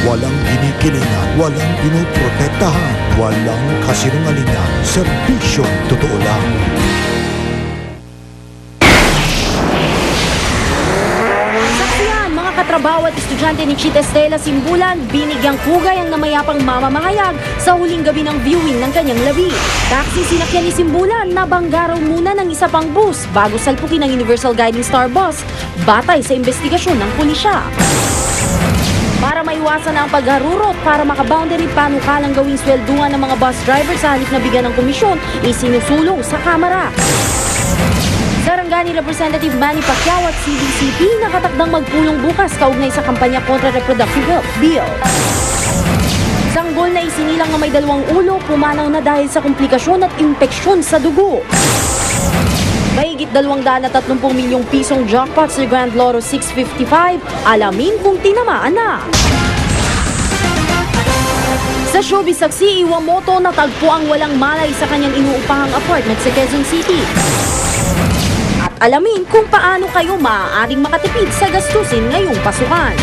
Walang kinikilingan, walang pinoprotektahan, walang kasinungalingan, serbisyong totoo lang. Saksiyan, mga katrabaho at estudyante ni Chit Estela Simbulan, binigyang pugay ang namayapang mamamahayag sa huling gabi ng viewing ng kanyang labi. Taxi sinakyan ni Simbulan, nabangga raw muna ng isa pang bus bago salpukin ng Universal Guiding Star Bus, batay sa investigasyon ng pulisya. Para maiwasan ang pagharurot, para makaboundary panukalang gawing swelduhan ng mga bus driver sa halip na bigyan ng komisyon, isinusulong sa Kamara. Sarangani Representative Manny Pacquiao at CDCP nakatakdang magpulong bukas kaugnay sa kampanya kontra reproductive health bill. Sanggol na isinilang na may 2 ulo, pumanaw na dahil sa komplikasyon at impeksyon sa dugo. Mahigit 230 milyong pisong jackpot sa Grand Lotto 655, alamin kung tinamaan na. Sa showbiz saksi, Iwamoto natagpo ang walang malay sa kanyang inuupahang apartment sa Quezon City. At alamin kung paano kayo maaaring makatipid sa gastusin ngayong pasukan.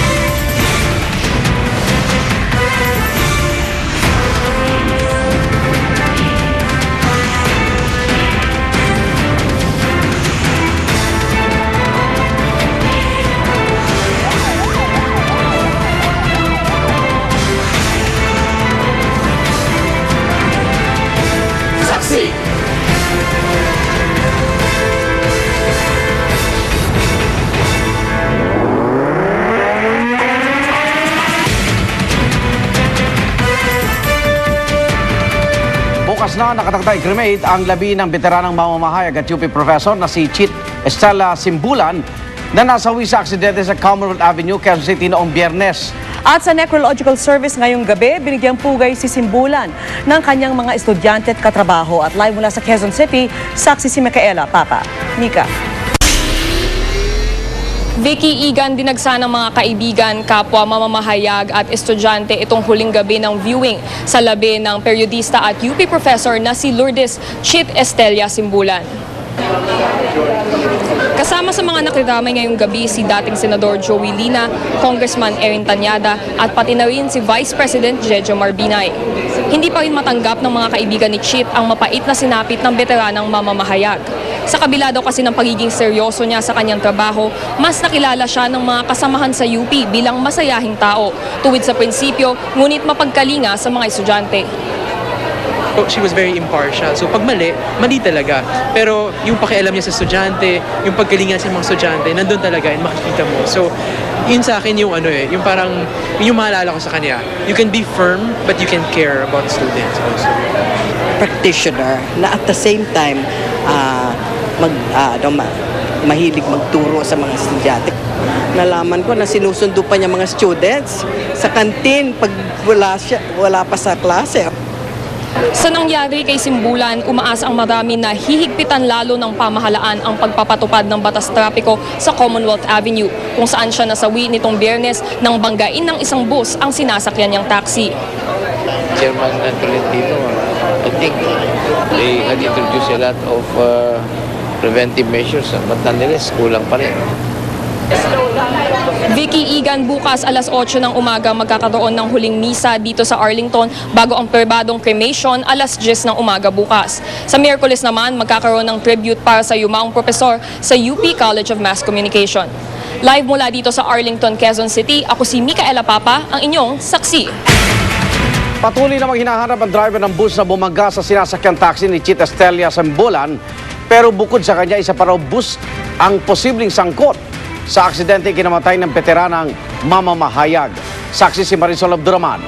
Bukas na nakatakdang i-cremate ang labi ng veteranang mamamahayag at UP professor na si Chit Estela Simbulan na nasawi sa aksidente sa Commonwealth Avenue, Quezon City noong Biyernes. At sa necrological service ngayong gabi, binigyang pugay si Simbulan ng kanyang mga estudyante at katrabaho. At live mula sa Quezon City, saksi si Micaela Papa. Nika. Vicky Igan, dinagsa ng mga kaibigan, kapwa mamamahayag at estudyante itong huling gabi ng viewing sa labi ng periodista at UP professor na si Lourdes Chit Estela Simbulan. Kasama sa mga nakiramay ngayong gabi si dating Senador Joey Lina, Congressman Erin Tanyada at pati na rin si Vice President Jejo Marbinay. Hindi pa rin matanggap ng mga kaibigan ni Chit ang mapait na sinapit ng veteranang mamamahayag. Sa kabila daw kasi ng pagiging seryoso niya sa kanyang trabaho, mas nakilala siya ng mga kasamahan sa UP bilang masayahing tao, tuwid sa prinsipyo, ngunit mapagkalinga sa mga estudyante. She was very impartial. So pag mali, mali talaga. Pero yung pakialam niya sa estudyante, yung pagkalinga sa mga estudyante, nandun talaga and makikita mo. So yun sa akin yung yung parang yung maalala ko sa kanya. You can be firm but you can care about the students also. Practitioner na at the same time mahilig magturo sa mga estudyante. Nalaman ko na sinusundo pa niya mga students sa kantin pag wala pa sa klase. Sa nangyari kay Simbulan, umaasa ang marami na hihigpitan lalo ng pamahalaan ang pagpapatupad ng batas trapiko sa Commonwealth Avenue, kung saan siya nasawi nitong Biyernes nang banggain ng isang bus ang sinasakyan niyang taxi. Chairman Tolentino, I think they had introduced a lot of preventive measures, but nonetheless, kulang pa rin. Vicky Igan, bukas alas 8 ng umaga magkakaroon ng huling misa dito sa Arlington bago ang perbadong cremation alas 10 ng umaga bukas. Sa Miyerkules naman, magkakaroon ng tribute para sa yumaong profesor sa UP College of Mass Communication. Live mula dito sa Arlington, Quezon City, ako si Micaela Papa, ang inyong saksi. Patuloy namang hinahanap ang driver ng bus na bumangga sa sinasakyan taxi ni Chit Estela Simbulan, pero bukod sa kanya, isa pa raw bus ang posibleng sangkot sa aksidente kinamatay ng veteranang mamamahayag. Saksi si Marisol Abduraman.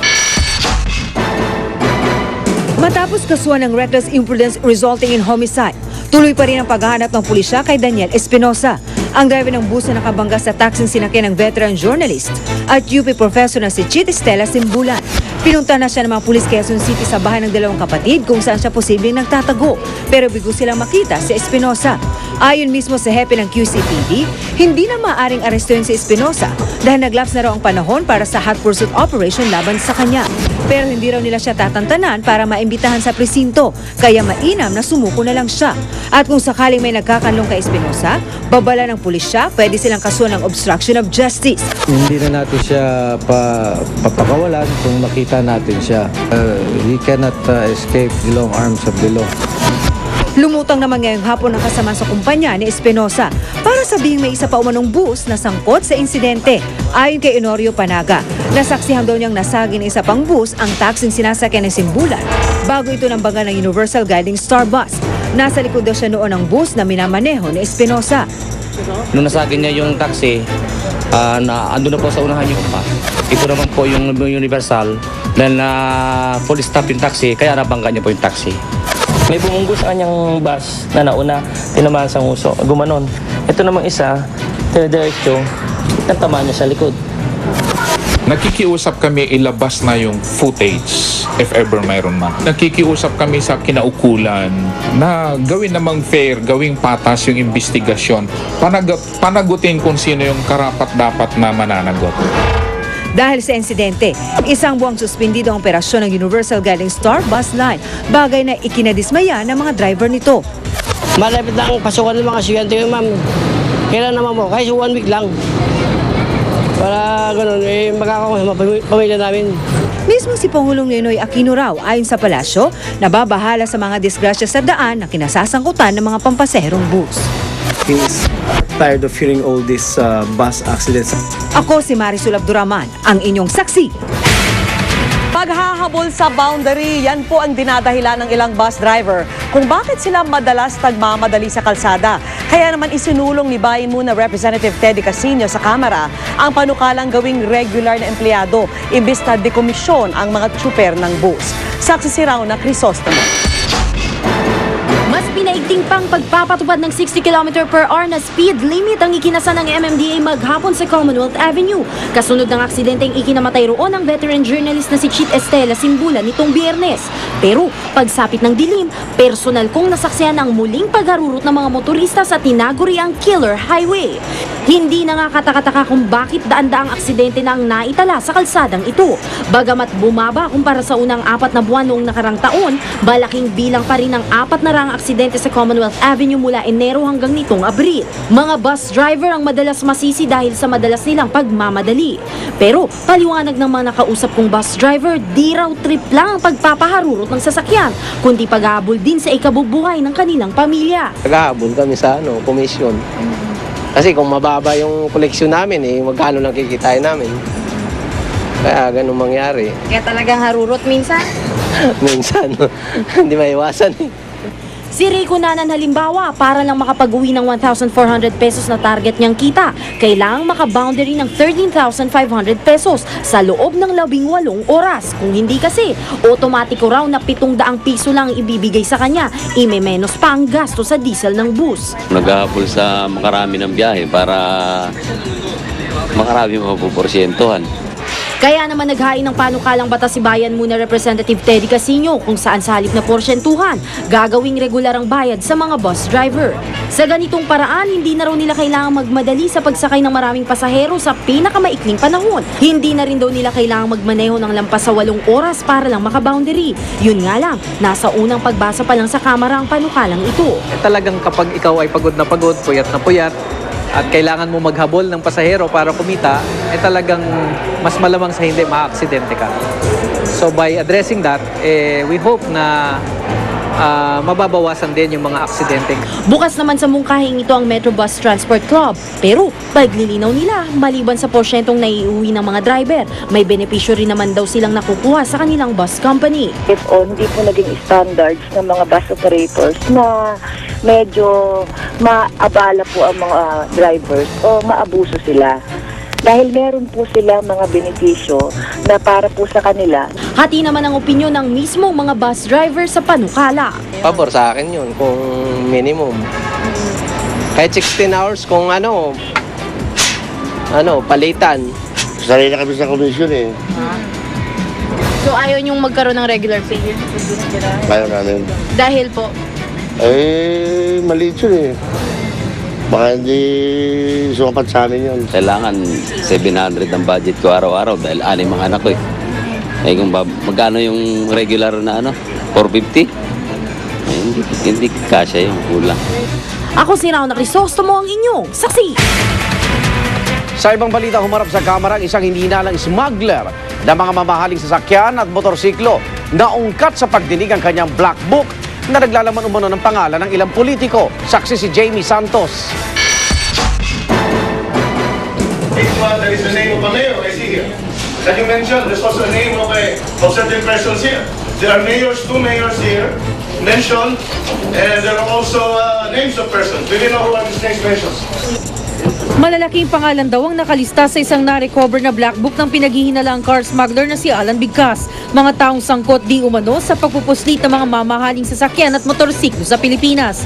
Matapos kasuhan ng reckless imprudence resulting in homicide, tuloy pa rin ang paghahanap ng pulisya kay Daniel Espinosa, ang driver ng bus na nakabangga sa taxing sinakyan ng veteran journalist at UP professor na si Chit Estela Simbulan. Pinunta na siya ng mga pulis Quezon City sa bahay ng 2 kapatid kung saan siya posibleng nagtatago, pero bigo silang makita si Espinosa. Ayon mismo sa hepe ng QCPD, hindi na maaring arestuhin si Espinosa dahil naglaps na raw ang panahon para sa hot pursuit operation laban sa kanya. Pero hindi raw nila siya tatantanan para maimbitahan sa presinto, kaya mainam na sumuko na lang siya. At kung sakaling may nagkakanlong kay Espinosa, babala ng pulisya, pwede silang kasuhan ng obstruction of justice. Hindi na natin siya papakawalan kung makita natin siya. He cannot escape the long arms of the law. Lumutang naman ngayong hapon ang kasama sa kumpanya ni Espinosa para sabihing may isa pa umanong bus na sangkot sa insidente. Ayon kay Enorio Panaga, nasaksihan daw niyang nasagin isa pang bus ang taksing sinasakyan ng Simbulan bago ito nambagan ng Universal Guiding Star Bus. Nasa likod daw siya noon ng bus na minamaneho ni Espinosa. Nung nasagin niya yung taxi, ando na po sa unahan yung bus. Ito naman po yung Universal dahil na full stop yung taxi, kaya nabangga niya po yung taxi. May bumunggo sa kanyang bus na nauna, tinamaan sa nguso, gumanon. Ito namang isa, diretso, natamaan niya sa likod. Nakikiusap kami ilabas na yung footage, if ever mayroon man. Nakikiusap kami sa kinaukulan na gawin namang fair, gawing patas yung investigasyon. Panagutin kung sino yung karapat-dapat na mananagot. Dahil sa insidente, isang buwang suspendido ang operasyon ng Universal Guiding Star Bus Line, bagay na ikinadismaya ng mga driver nito. Malapit na ang pasukan ng mga estudyante, ma'am. Kailan naman po? Kahit 1 week lang. Para ganun, makakasama pamilya namin. Mismo si Pangulong Ninoy Aquino raw, ayon sa palasyo, nababahala sa mga disgrasya sa daan na kinasasangkutan ng mga pampasaherong bus. He's tired of hearing all these bus accidents. Ako si Marisol Abduraman, ang inyong saksi. Paghahabol sa boundary, yan po ang dinadahilan ng ilang bus driver kung bakit sila madalas nagmamadali sa kalsada. Kaya naman isinulong ni Bayan Muna Representative Teddy Casino sa Kamara ang panukalang gawing regular na empleyado imbis na dekomisyon ang mga tsuper ng bus. Saksi si Rauna Crisostomo. Mas pinaigting pang pagpapatupad ng 60 km per hour na speed limit ang ikinasa ng MMDA maghapon sa Commonwealth Avenue. Kasunod ng aksidenteng ikinamatay roon ang veteran journalist na si Chit Estela Simbulan nitong Biyernes. Pero pagsapit ng dilim, personal kong nasaksihan ang muling pagharurot ng mga motorista sa tinaguriang Killer Highway. Hindi na nga katakataka kung bakit daan-daang aksidente na ang naitala sa kalsadang ito. Bagamat bumaba kumpara sa unang 4 na buwan noong nakarang taon, balaking bilang pa rin ang 4 na rang aksidente sa Commonwealth Avenue mula Enero hanggang nitong Abril. Mga bus driver ang madalas masisi dahil sa madalas nilang pagmamadali. Pero paliwanag ng mga nakausap kong bus driver, di raw trip lang ang pagpapaharurot ng sasakyan, kundi paghahabol din sa ikabubuhay ng kanilang pamilya. Naghahabol kami sa komisyon. Kasi kung mababa yung koleksyon namin, magkano lang kikitain namin. Kaya ganun mangyari. Kaya talagang harurot minsan? Minsan, hindi maiwasan Si Rico Nanan halimbawa, para lang makapag-uwi ng 1,400 pesos na target niyang kita, kailangang makaboundary ng 13,500 pesos sa loob ng 18 oras. Kung hindi kasi, otomatiko raw na 700 piso lang ibibigay sa kanya, imemenos pa ang gasto sa diesel ng bus. Naghahabol sa makarami ng biyahe para makarami mapuporsyentuhan. Kaya naman naghain ng panukalang batas si Bayan Muna Representative Teddy Casino kung saan sa halip na porsyentuhan, gagawing regular ang bayad sa mga bus driver. Sa ganitong paraan, hindi na raw nila kailangang magmadali sa pagsakay ng maraming pasahero sa pinakamaikling panahon. Hindi na rin daw nila kailangang magmaneho ng lampas sa 8 oras para lang makaboundary. Yun nga lang, nasa unang pagbasa pa lang sa Kamara ang panukalang ito. Talagang kapag ikaw ay pagod na pagod, puyat na puyat, at kailangan mo maghabol ng pasahero para kumita, talagang mas malamang sa hindi maaksidente ka. So by addressing that, we hope na mababawasan din yung mga aksidente. Bukas naman sa mungkahing ito ang Metro Bus Transport Club. Pero paglilinaw nila, maliban sa porsyentong naiuwi ng mga driver, may benepisyo rin naman daw silang nakukuha sa kanilang bus company. Hindi po naging standards ng mga bus operators na medyo maabala po ang mga drivers o maabuso sila. Dahil meron po sila mga benepisyo na para po sa kanila. Hati naman ang opinyon ng mismong mga bus driver sa panukala. Pabor sa akin yun, kung minimum. Kahit 16 hours, kung palitan. Sanay na kami sa komisyon So ayaw niyong magkaroon ng regular pay? Ayaw namin. Dahil po? Maliit yun Baka hindi sumapat sa amin yun. Kailangan 700 ang budget ko araw-araw dahil 6 mga anak ko Eh kung magkano yung regular na 450? Hindi kasya yung kulang. Ako si Rauna Crisostomo, ang inyong saksi. Sa ibang balita, humarap sa kamera ang isang hinihinalang smuggler na mga mamahaling sasakyan at motorsiklo na ungkat sa pagdinig ang kanyang black book na naglalaman umano ng pangalan ng ilang politiko. Saksi si Jamie Santos. There is the name of a mayor, I see here. That you mentioned, there's also a name of certain persons here. There are mayors, 2 mayors here mentioned, and there are also names of persons. Do you know who are these names mentioned? Malalaking pangalan daw ang nakalista sa isang na-recover na black book ng pinaghihinalaang car smuggler na si Alan Bigkas. Mga taong sangkot di umano sa pagpupuslit ng mga mamahaling sasakyan at motorsiklo sa Pilipinas.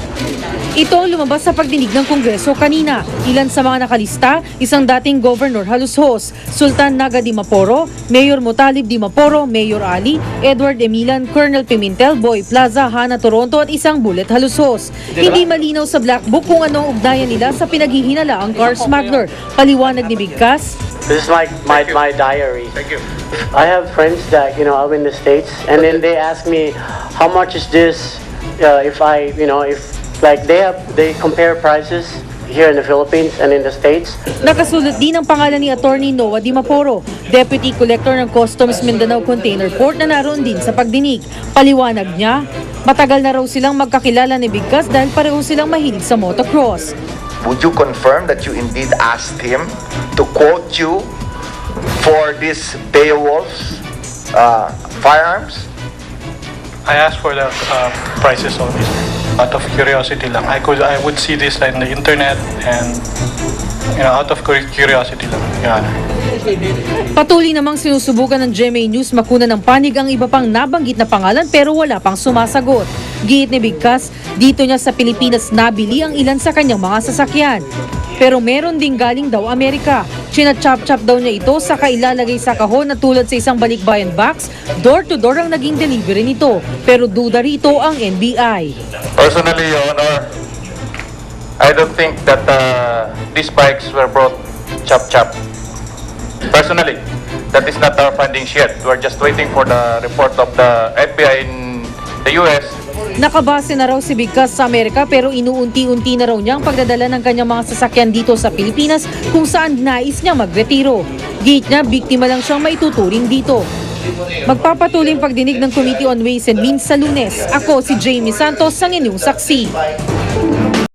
Ito lumabas sa pagdinig ng Kongreso kanina. Ilan sa mga nakalista, isang dating Governor Halushos, Sultan Naga Dimaporo, Mayor Motalib Dimaporo, Mayor Ali, Edward Emilan, Colonel Pimentel, Boy Plaza, Hana Toronto at isang Bullet Halushos. Hindi malinaw sa black book kung ano ang ugnayan nila sa pinaghihinalaang car smuggler. Paliwanag ni Bigkas. This is my diary. Thank you. I have friends that are in the States, and then they ask me, how much is this? If they compare prices here in the Philippines and in the States. Nakasulat din ang pangalan ni Attorney Noah Dimaporo, Deputy Collector ng Customs Mindanao Container Port na naroon din sa pagdinig. Paliwanag niya, matagal na raw silang magkakilala ni Bigkas dahil pareho silang mahilig sa motocross. Would you confirm that you indeed asked him to quote you for this Beowulf's firearms? I asked for the prices only, out of curiosity lang. I would see this in the internet and out of curiosity lang, Your Honor. Patuloy namang sinusubukan ng GMA News makuna ng panig ang iba pang nabanggit na pangalan pero wala pang sumasagot. Giit ni Bigkas, dito niya sa Pilipinas nabili ang ilan sa kanyang mga sasakyan. Pero meron ding galing daw Amerika. China-chop-chop daw niya ito saka ilalagay sa kahon na tulad sa isang balikbayan box. Door-to-door ang naging delivery nito. Pero duda rito ang NBI. Personally, Your Honor, I don't think that these bikes were brought chop-chop. Personally, that is not our findings yet. We're just waiting for the report of the FBI in the US. Nakabase na raw si Bigkas sa Amerika pero inuunti-unti na raw niya ang pagdadala ng kanyang mga sasakyan dito sa Pilipinas kung saan nais niya magretiro. Giit niya, biktima lang siyang maituturing dito. Magpapatuloy ang pagdinig ng Committee on Ways and Means sa Lunes. Ako si Jamie Santos, ang inyong saksi.